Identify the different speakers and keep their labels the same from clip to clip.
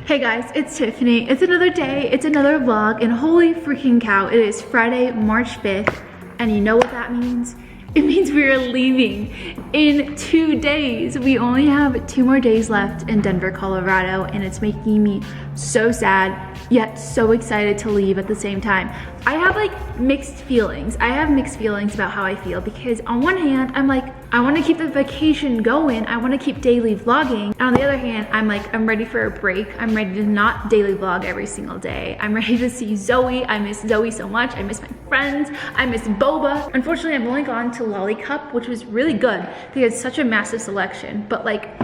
Speaker 1: Hey guys, it's Tiffany. It's another day, it's another vlog, and holy freaking cow, it is Friday, March 5th, and you know what that means? It means we are leaving in 2 days. We only have 2 more days left in Denver, Colorado, and it's making me so sad, yet so excited to leave at the same time. I have like mixed feelings. I have mixed feelings about how I feel because on one hand, I'm like, I want to keep the vacation going. I want to keep daily vlogging. And on the other hand, I'm like, I'm ready for a break. I'm ready to not daily vlog every single day. I'm ready to see Zoe. I miss Zoe so much. I miss my friends. I miss boba. Unfortunately, I've only gone to Lollicup, which was really good. They had such a massive selection, but like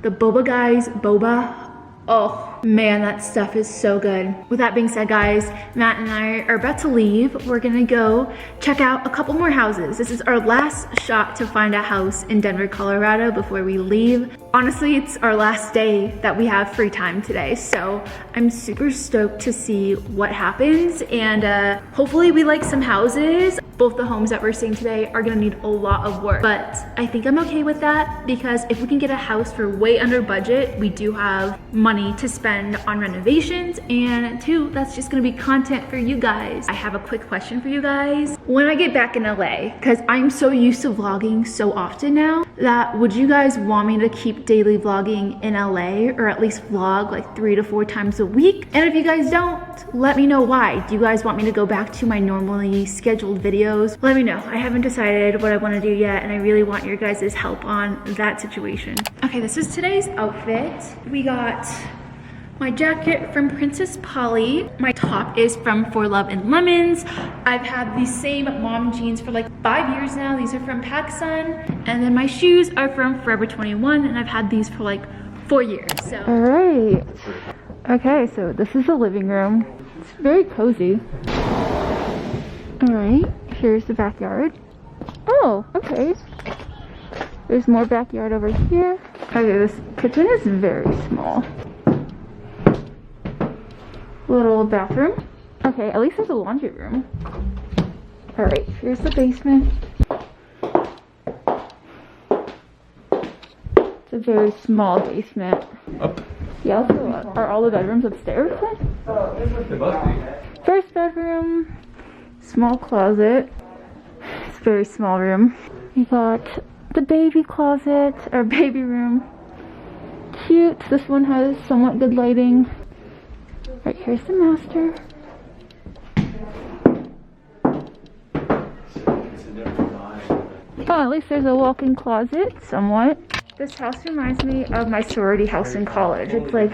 Speaker 1: the boba guys, boba, oh man, that stuff is so good. With that being said, guys, Matt and I are about to leave. We're gonna go check out a couple more houses. This is our last shot to find a house in Denver, Colorado before we leave. Honestly, it's our last day that we have free time today, so I'm super stoked to see what happens, and hopefully we like some houses. Both the homes that we're seeing today are gonna need a lot of work, but I think I'm okay with that because if we can get a house for way under budget, we do have money to spend on renovations, and 2, that's just gonna be content for you guys. I have a quick question for you guys. When I get back in LA, because I'm so used to vlogging so often now, that would you guys want me to keep daily vlogging in LA, or at least vlog like 3 to 4 times a week? And if you guys don't, let me know why. Do you guys want me to go back to my normally scheduled videos? Let me know. I haven't decided what I want to do yet, and I really want your guys' help on that situation. Okay, this is today's outfit. We got my jacket from Princess Polly. My top is from For Love and Lemons. I've had these same mom jeans for like 5 years now. These are from PacSun. And then my shoes are from Forever 21, and I've had these for like 4 years. So. All right. Okay, so this is the living room. It's very cozy. All right, here's the backyard. Oh, okay. There's more backyard over here. Okay, this kitchen is very small. Little bathroom. Okay, at least there's a laundry room. All right, here's the basement. It's a very small basement.
Speaker 2: Up.
Speaker 1: Yeah, let's go up. Are all the bedrooms upstairs then? First bedroom, small closet. It's a very small room. We got the baby closet, or baby room. Cute. This one has somewhat good lighting. Right, here's the master. Oh, at least there's a walk-in closet, somewhat. This house reminds me of my sorority house in college. It's like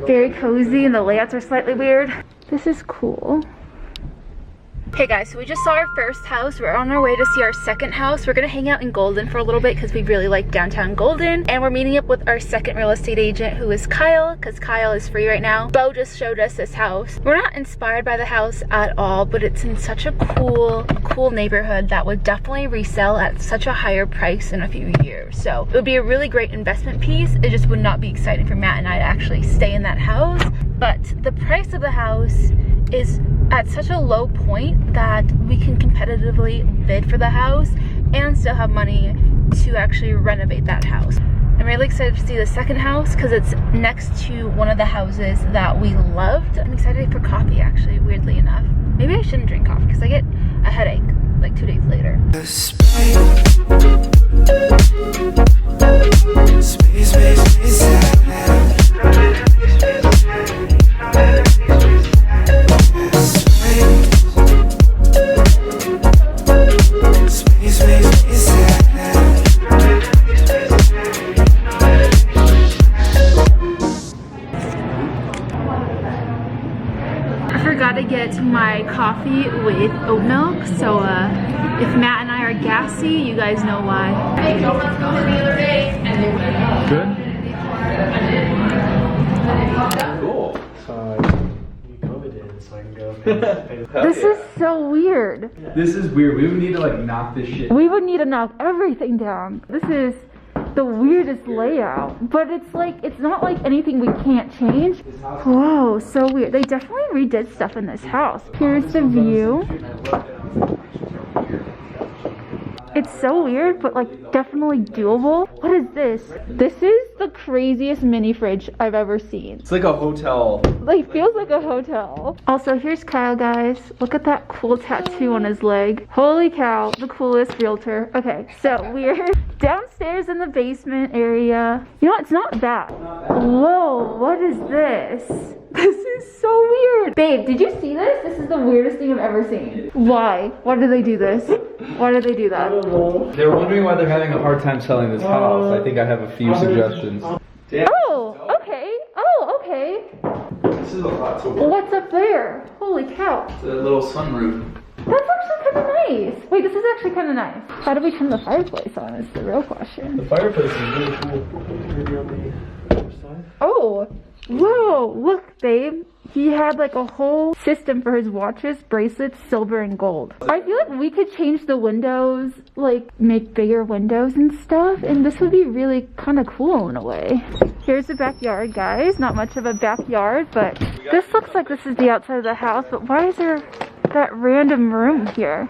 Speaker 1: very cozy and the layouts are slightly weird. This is cool. Hey guys, so we just saw our first house. We're on our way to see our second house. We're gonna hang out in Golden for a little bit because we really like downtown Golden. And we're meeting up with our second real estate agent, who is Kyle, because Kyle is free right now. Bo just showed us this house. We're not inspired by the house at all, but it's in such a cool neighborhood that would definitely resell at such a higher price in a few years. So it would be a really great investment piece. It just would not be exciting for Matt and I to actually stay in that house. But the price of the house is at such a low point that we can competitively bid for the house and still have money to actually renovate that house. I'm really excited to see the second house because it's next to one of the houses that we loved. I'm excited for coffee, actually, weirdly enough. Maybe I shouldn't drink coffee because I get a headache like 2 days later. To get my coffee with oat milk, so if Matt and I are gassy, you guys know why.
Speaker 2: Good? Cool.
Speaker 3: So you COVID-ed, so I can go
Speaker 1: This is so weird.
Speaker 2: This is weird. We would need to like knock this shit.
Speaker 1: We would need to knock everything down. This is the weirdest layout, but it's like, it's not like anything we can't change. Whoa, so weird. They definitely redid stuff in this house. Here's the view. It's so weird, but like definitely doable. What is this? This is the craziest mini fridge I've ever seen.
Speaker 2: It's like a hotel.
Speaker 1: Like, feels like a hotel. Also, here's Kyle, guys. Look at that cool tattoo on his leg. Holy cow, the coolest realtor. Okay, so we're downstairs in the basement area. You know what? It's not bad. Whoa, what is this? This is so weird. Babe, did you see this? This is the weirdest thing I've ever seen. Why? Why do they do this? Why do they do that?
Speaker 2: They're wondering why they're having a hard time selling this house. I think I have a few suggestions.
Speaker 1: Oh, okay. Oh, okay.
Speaker 2: This is a lot to
Speaker 1: What's up there? Holy cow.
Speaker 2: It's a little sunroof.
Speaker 1: That's actually kind of nice. Wait, this is actually kind of nice. How do we turn the fireplace on is the real question.
Speaker 3: The fireplace is really cool. Maybe on the other side.
Speaker 1: Oh, whoa, look, babe. He had like a whole system for his watches, bracelets, silver, and gold. I feel like we could change the windows, like make bigger windows and stuff, and this would be really kind of cool in a way. Here's the backyard, guys. Not much of a backyard, but this looks like this is the outside of the house, but why is there that random room here?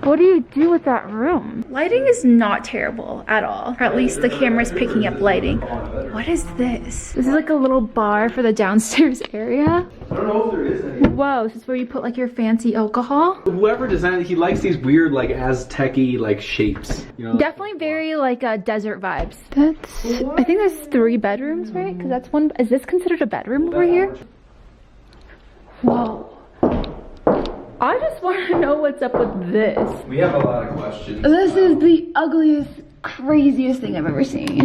Speaker 1: What do you do with that room? Lighting is not terrible at all, or at least the camera's picking up lighting. What is this? This is like a little bar for the downstairs area.
Speaker 2: I don't know if there is any.
Speaker 1: Whoa, this is where you put like your fancy alcohol.
Speaker 2: Whoever designed it, he likes these weird like Aztec-y like shapes. You know?
Speaker 1: Definitely very like desert vibes. I think there's 3 bedrooms, right? Because that's one. Is this considered a bedroom over here? Whoa. I just want to know what's up with this.
Speaker 2: We have a lot of questions.
Speaker 1: This is the ugliest, craziest thing I've ever seen.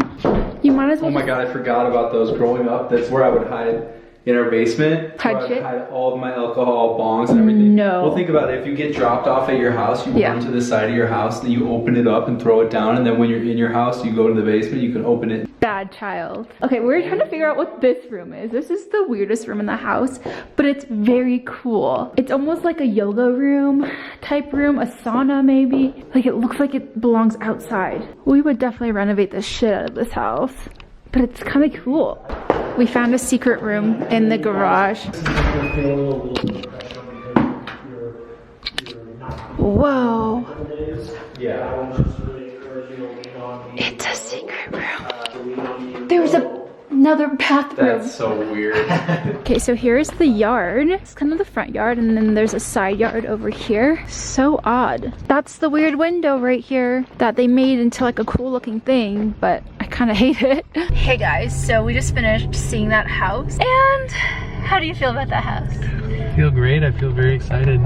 Speaker 1: You might as well.
Speaker 2: Oh my god, I forgot about those growing up. That's where I would hide in our basement.
Speaker 1: Hide
Speaker 2: where I would
Speaker 1: shit?
Speaker 2: hide all of my alcohol, bongs, and everything.
Speaker 1: No.
Speaker 2: Well, think about it. If you get dropped off at your house, you run to the side of your house, then you open it up and throw it down, and then when you're in your house, you go to the basement, you can open it.
Speaker 1: Bad child. Okay, we're trying to figure out what this room is. This is the weirdest room in the house, but it's very cool. It's almost like a yoga room type room, a sauna maybe. Like it looks like it belongs outside. We would definitely renovate the shit out of this house, but it's kind of cool. We found a secret room in the garage. Whoa.
Speaker 2: Yeah.
Speaker 1: It's a secret room. There's another bathroom.
Speaker 2: That's so weird.
Speaker 1: Okay, so here's the yard. It's kind of the front yard, and then there's a side yard over here. So odd. That's the weird window right here that they made into like a cool looking thing, but I kind of hate it. Hey guys, so we just finished seeing that house, and how do you feel about that house?
Speaker 3: I feel great. I feel very excited.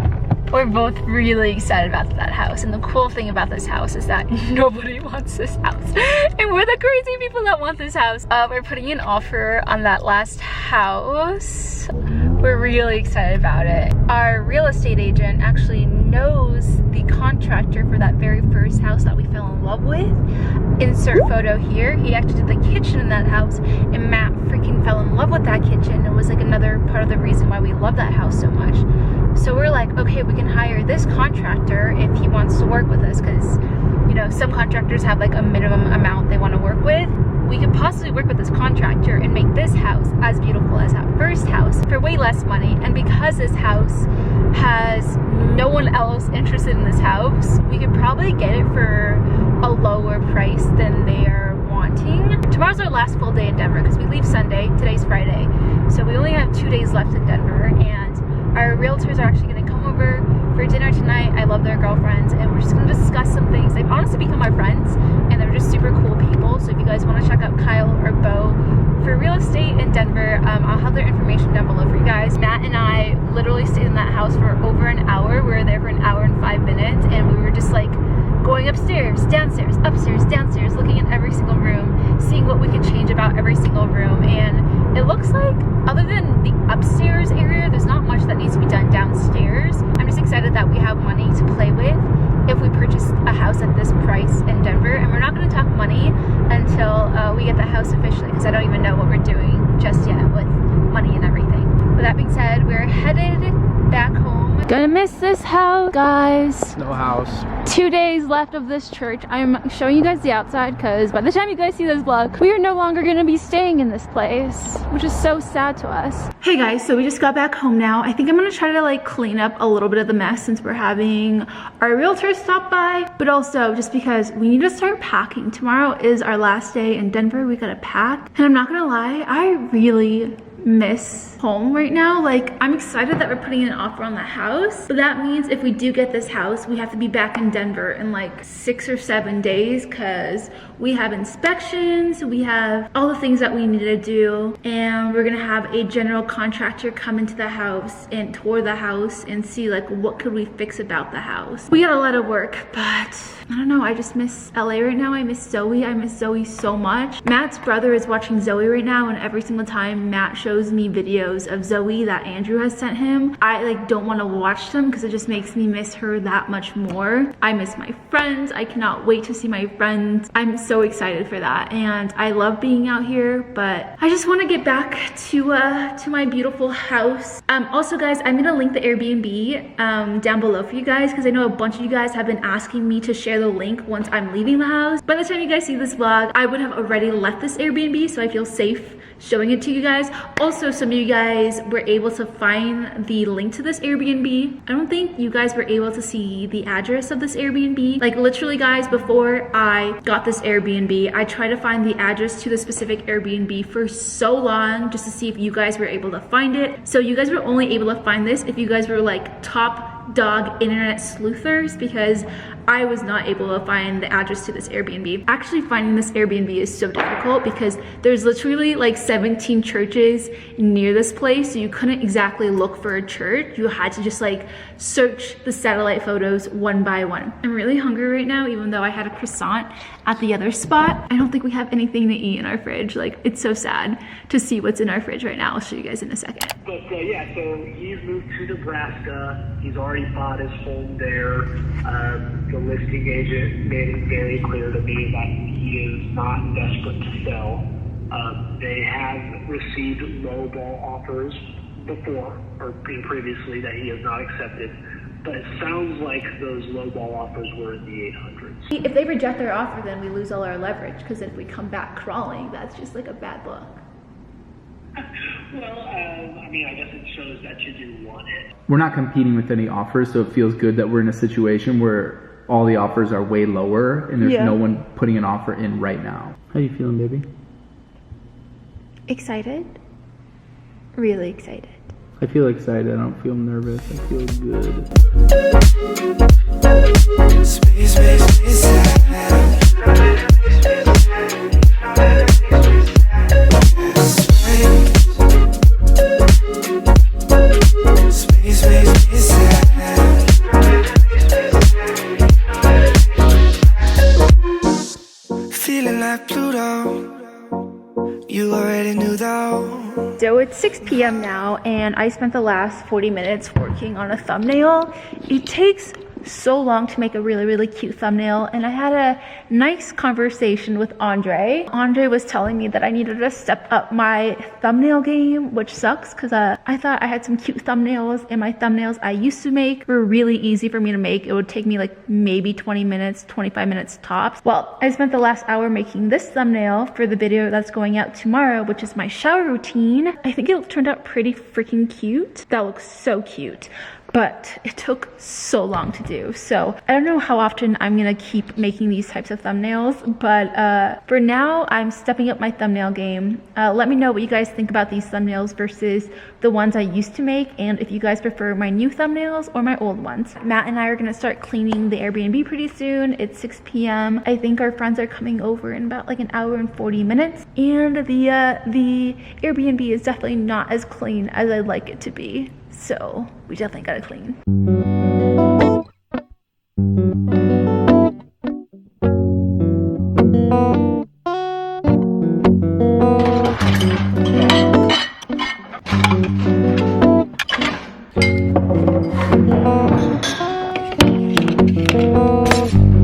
Speaker 1: We're both really excited about that house, and the cool thing about this house is that nobody wants this house, and we're the crazy people that want this house. We're putting an offer on that last house. We're really excited about it. Our real estate agent actually knows the contractor for that very first house that we fell in love with. Insert photo here. He actually did the kitchen in that house, and Matt freaking fell in love with that kitchen. It was like another part of the reason why we love that house so much. So we're like, okay, we can hire this contractor if he wants to work with us, because, you know, some contractors have like a minimum amount they want to work with. We could possibly work with this contractor and make this house as beautiful as that first house for way less money. And because this house has no one else interested in this house, we could probably get it for a lower price than they are wanting. Tomorrow's our last full day in Denver because we leave Sunday. Today's Friday. So we only have 2 days left in Denver, and our realtors are actually going to come over for dinner tonight. I love their girlfriends, and we're just going to discuss some things. They've honestly become our friends, and they're just super cool people. So if you guys want to check out Kyle or Bo for real estate in Denver, I'll have their information down below for you guys. Matt and I literally stayed in that house for over an hour. We were there for an hour and 5 minutes, and we were just like going upstairs, downstairs, upstairs, downstairs, looking at every single room, seeing what we could change about every single room. And it looks like, other than the upstairs area, there's not much that needs to be done downstairs. I'm just excited that we have money to play with if we purchase a house at this price in Denver. And we're not going to talk money until we get the house officially, because I don't even know what we're doing just yet with money and everything. With that being said, we're headed back home Gonna miss this house, guys.
Speaker 2: No house.
Speaker 1: 2 days left of this church. I'm showing you guys the outside because by the time you guys see this vlog, we are no longer gonna be staying in this place, which is so sad to us. Hey guys, so we just got back home now. I think I'm gonna try to like clean up a little bit of the mess since we're having our realtor stop by, but also just because we need to start packing. Tomorrow is our last day in Denver. We gotta pack. And I'm not gonna lie, I really miss home right now. Like, I'm excited that we're putting an offer on the house, but that means if we do get this house, we have to be back in Denver in like 6 or 7 days because we have inspections, we have all the things that we need to do, and we're gonna have a general contractor come into the house and tour the house and see like what could we fix about the house. We got a lot of work, but I don't know, I just miss LA right now. I miss Zoe. I miss Zoe so much. Matt's brother is watching Zoe right now, and every single time Matt shows me videos of Zoe that Andrew has sent him, I like don't want to watch them because it just makes me miss her that much more. I miss my friends. I cannot wait to see my friends. I'm so excited for that, and I love being out here, but I just want to get back to my beautiful house. Also guys, I'm gonna link the Airbnb down below for you guys because I know a bunch of you guys have been asking me to share the link once I'm leaving the house. By the time you guys see this vlog, I would have already left this Airbnb, so I feel safe showing it to you guys. Also, some of you guys were able to find the link to this Airbnb. I don't think you guys were able to see the address of this Airbnb. Like literally guys, before I got this Airbnb, I tried to find the address to the specific Airbnb for so long just to see if you guys were able to find it. So you guys were only able to find this if you guys were like top dog internet sleuthers, because I was not able to find the address to this Airbnb. Actually finding this Airbnb is so difficult because there's literally like 17 churches near this place, so you couldn't exactly look for a church. You had to just like search the satellite photos one by one. I'm really hungry right now, even though I had a croissant at the other spot. I don't think we have anything to eat in our fridge. Like, it's so sad to see what's in our fridge right now. I'll show you guys in a second.
Speaker 3: But yeah, so he's moved to Nebraska. He's already bought his home there. The listing agent made it very clear to me that he is not desperate to sell. They have received lowball offers before, or previously, that he has not accepted. But it sounds like those lowball offers were in the 800s.
Speaker 1: If they reject their offer, then we lose all our leverage, because if we come back crawling, that's just like a bad look.
Speaker 3: Well, I mean, I guess it shows that you do want it.
Speaker 2: We're not competing with any offers, so it feels good that we're in a situation where all the offers are way lower and there's no one putting an offer in right now. How you feeling, baby?
Speaker 1: Excited? Really excited.
Speaker 2: I feel excited. I don't feel nervous. I feel good.
Speaker 4: Feeling like Pluto. You already knew though.
Speaker 1: So it's 6 p.m. now, and I spent the last 40 minutes working on a thumbnail. It takes so long to make a really cute thumbnail, and I had a nice conversation with Andre. Andre was telling me that I needed to step up my thumbnail game, which sucks because I thought I had some cute thumbnails, and my thumbnails I used to make were really easy for me to make. It would take me like maybe 20 minutes, 25 minutes tops. Well, I spent the last hour making this thumbnail for the video that's going out tomorrow, which is my shower routine. I think it turned out pretty freaking cute. That looks so cute. But it took so long to do. So I don't know how often I'm gonna keep making these types of thumbnails, but for now I'm stepping up my thumbnail game. Let me know what you guys think about these thumbnails versus the ones I used to make, and if you guys prefer my new thumbnails or my old ones. Matt and I are gonna start cleaning the Airbnb pretty soon. It's 6 p.m. I think our friends are coming over in about like an hour and 40 minutes, and the Airbnb is definitely not as clean as I'd like it to be. So we definitely gotta clean.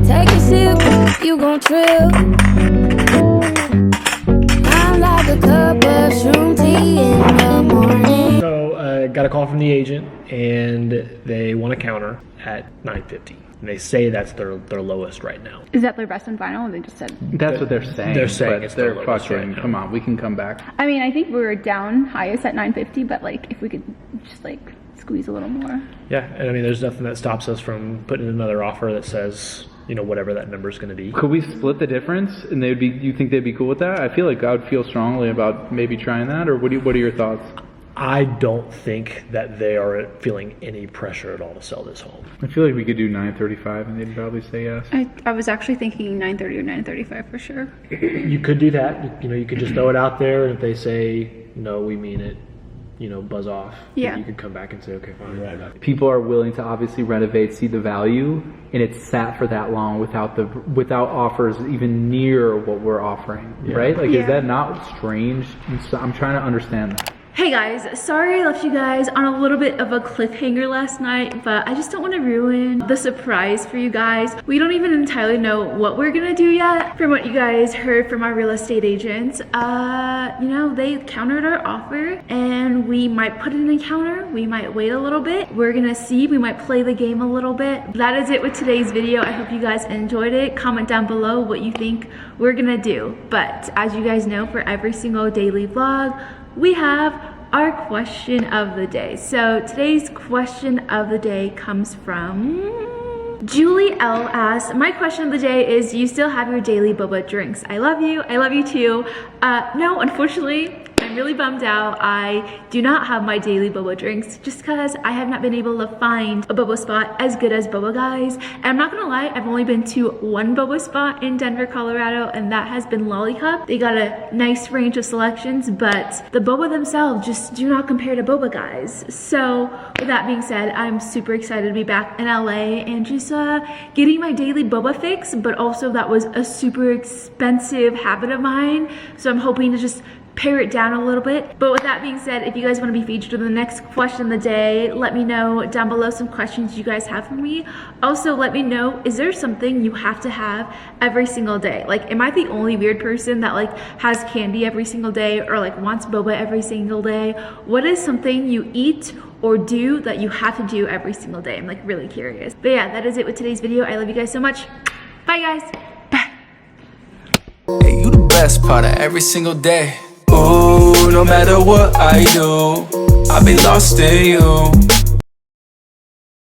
Speaker 5: Take a sip, you gon' trip. I'm like a cup of shroom tea in the morning.
Speaker 3: So got a call from the agent, and they
Speaker 6: offer at $9.50. And they say that's their lowest right now.
Speaker 1: Is that their best and final? Or they just said.
Speaker 2: That's what they're saying.
Speaker 6: They're saying
Speaker 2: but
Speaker 6: it's their
Speaker 2: they're
Speaker 6: lowest
Speaker 2: fucking.
Speaker 6: right now.
Speaker 2: Come on, we can come back.
Speaker 1: I mean, I think we were down highest at 950, but like if we could just like squeeze a little more.
Speaker 6: Yeah, and I mean, there's nothing that stops us from putting in another offer that says, you know, whatever that number is going to be.
Speaker 2: Could we split the difference, and they'd be? You think they'd be cool with that? I feel like I would feel strongly about maybe trying that. Or what are your thoughts?
Speaker 6: I don't think that they are feeling any pressure at all to sell this home.
Speaker 2: I feel like we could do 935, and they'd probably say yes.
Speaker 1: I was actually thinking 930 or 935 for sure.
Speaker 6: You could do that. You know, you could just throw it out there, and if they say no, we mean it, you know, buzz off.
Speaker 1: Yeah.
Speaker 6: You could come back and say, okay, fine. Right.
Speaker 2: People are willing to obviously renovate, see the value, and it's sat for that long without offers even near what we're offering, right? Like, is that not strange? I'm trying to understand that.
Speaker 1: Hey guys, sorry I left you guys on a little bit of a cliffhanger last night, but I just don't want to ruin the surprise for you guys. We don't even entirely know what we're gonna do yet. From what you guys heard from our real estate agents, you know, they countered our offer and we might put in a counter, we might wait a little bit. We're gonna see, we might play the game a little bit. That is it with today's video. I hope you guys enjoyed it. Comment down below what you think we're gonna do. But as you guys know, for every single daily vlog, we have our question of the day. So today's question of the day comes from Julie L asks, my question of the day is, do you still have your daily boba drinks? I love you too. No, unfortunately, I'm really bummed out. I do not have my daily boba drinks just because I have not been able to find a boba spot as good as Boba Guys. And I'm not gonna lie, I've only been to one boba spot in Denver, Colorado, and that has been Lollicup. They got a nice range of selections, but the boba themselves just do not compare to Boba Guys. So with that being said, I'm super excited to be back in LA and just getting my daily boba fix, but also that was a super expensive habit of mine. So I'm hoping to just pare it down a little bit. But with that being said, if you guys want to be featured in the next question of the day, let me know down below some questions you guys have for me. Also, let me know, is there something you have to have every single day? Like, am I the only weird person that like has candy every single day or like wants boba every single day? What is something you eat or do that you have to do every single day? I'm like really curious. But yeah, that is it with today's video. I love you guys so much. Bye guys. Bye.
Speaker 4: Hey, you the best part of every single day. Ooh, no matter what I do, I'll be lost in you.